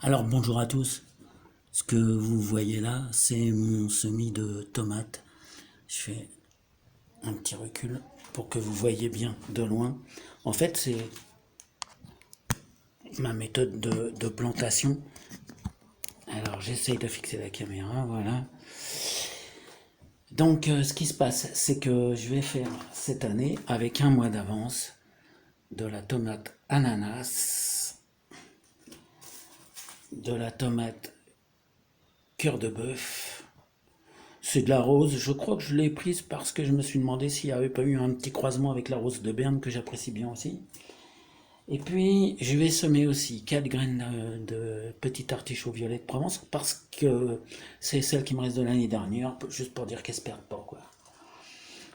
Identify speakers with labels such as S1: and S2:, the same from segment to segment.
S1: Alors bonjour à tous, ce que vous voyez là, c'est mon semis de tomates. Je fais un petit recul pour que vous voyez bien de loin. En fait, c'est ma méthode de plantation. Alors j'essaye de fixer la caméra, voilà. Donc ce qui se passe, c'est que je vais faire cette année, avec un mois d'avance, de la tomate ananas, de la tomate cœur de bœuf. C'est de la rose, je crois que je l'ai prise parce que je me suis demandé s'il n'y avait pas eu un petit croisement avec la rose de Berne que j'apprécie bien aussi. Et puis je vais semer aussi 4 graines de petit artichaut violet de Provence parce que c'est celle qui me reste de l'année dernière, juste pour dire qu'elle se perde pas quoi.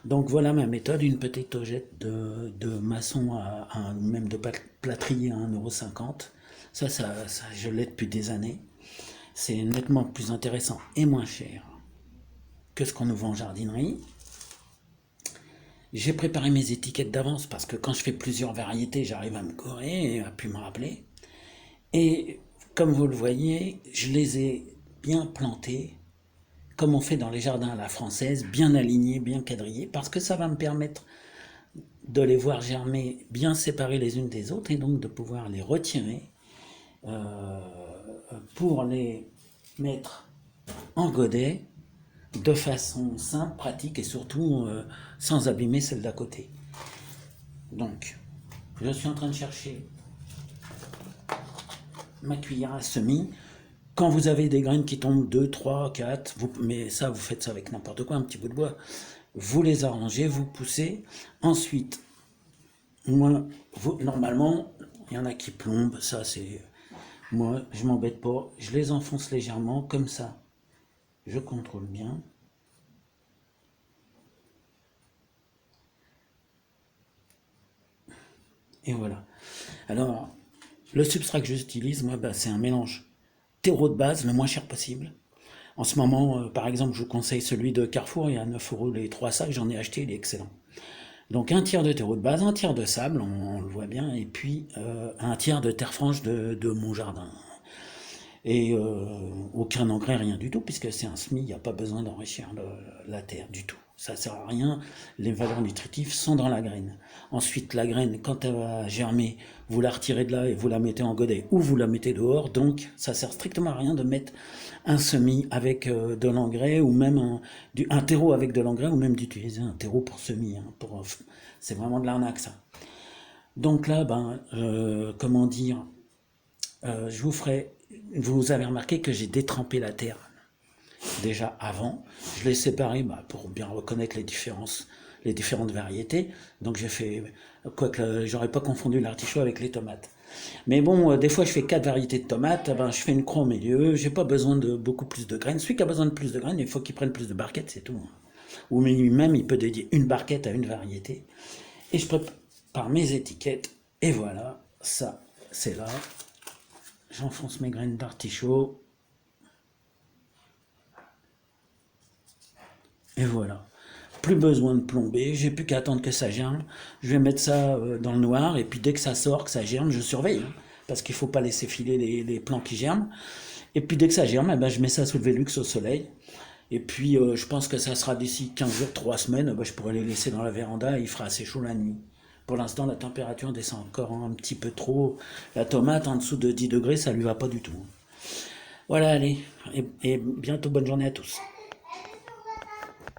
S1: Donc voilà ma méthode, une petite hojette de maçon même de plâtrier à 1,50 €. Ça, je l'ai depuis des années. C'est nettement plus intéressant et moins cher que ce qu'on nous vend en jardinerie. J'ai préparé mes étiquettes d'avance parce que quand je fais plusieurs variétés, j'arrive à me correr et à plus me rappeler. Et comme vous le voyez, je les ai bien plantées, comme on fait dans les jardins à la française, bien alignés, bien quadrillés, parce que ça va me permettre de les voir germer bien séparées les unes des autres et donc de pouvoir les retirer euh, pour les mettre en godet de façon simple, pratique et surtout sans abîmer celle d'à côté. Donc, je suis en train de chercher ma cuillère à semis. Quand vous avez des graines qui tombent 2, 3, 4, mais ça, vous faites ça avec n'importe quoi, un petit bout de bois, vous les arrangez, vous poussez. Ensuite, moi, normalement, il y en a qui plombent, ça c'est... Moi, je m'embête pas, je les enfonce légèrement, comme ça, je contrôle bien. Et voilà. Alors, le substrat que j'utilise, moi, c'est un mélange terreau de base, le moins cher possible. En ce moment, par exemple, je vous conseille celui de Carrefour, il y a 9 € les 3 sacs, j'en ai acheté, il est excellent. Donc un tiers de terreau de base, un tiers de sable, on le voit bien, et puis un tiers de terre franche de mon jardin. Et aucun engrais, rien du tout, puisque c'est un semis, il n'y a pas besoin d'enrichir la terre du tout. Ça ne sert à rien, les valeurs nutritives sont dans la graine. Ensuite, la graine, quand elle va germer, vous la retirez de là et vous la mettez en godet, ou vous la mettez dehors, donc ça sert strictement à rien de mettre un semis avec de l'engrais, ou même un terreau avec de l'engrais, ou même d'utiliser un terreau pour semis. Hein, c'est vraiment de l'arnaque ça. Donc là, comment dire, je vous ferai. Vous avez remarqué que j'ai détrempé la terre déjà avant. Je l'ai séparé pour bien reconnaître les différentes variétés. Donc j'ai fait, quoique j'aurais pas confondu l'artichaut avec les tomates. Mais bon, des fois je fais 4 variétés de tomates, je fais une croix au milieu, j'ai pas besoin de beaucoup plus de graines. Celui qui a besoin de plus de graines, il faut qu'il prenne plus de barquettes, c'est tout. Ou même il peut dédier une barquette à une variété. Et je prépare mes étiquettes, et voilà, ça c'est là. J'enfonce mes graines d'artichaut. Et voilà. Plus besoin de plomber, j'ai plus qu'à attendre que ça germe. Je vais mettre ça dans le noir et puis dès que ça sort, que ça germe, je surveille. Hein, parce qu'il ne faut pas laisser filer les plants qui germent. Et puis dès que ça germe, je mets ça sous le Velux au soleil. Et puis je pense que ça sera d'ici 15 jours, 3 semaines, je pourrai les laisser dans la véranda et il fera assez chaud la nuit. Pour l'instant, la température descend encore un petit peu trop. La tomate en dessous de 10 degrés, ça lui va pas du tout. Voilà, allez. Et bientôt bonne journée à tous.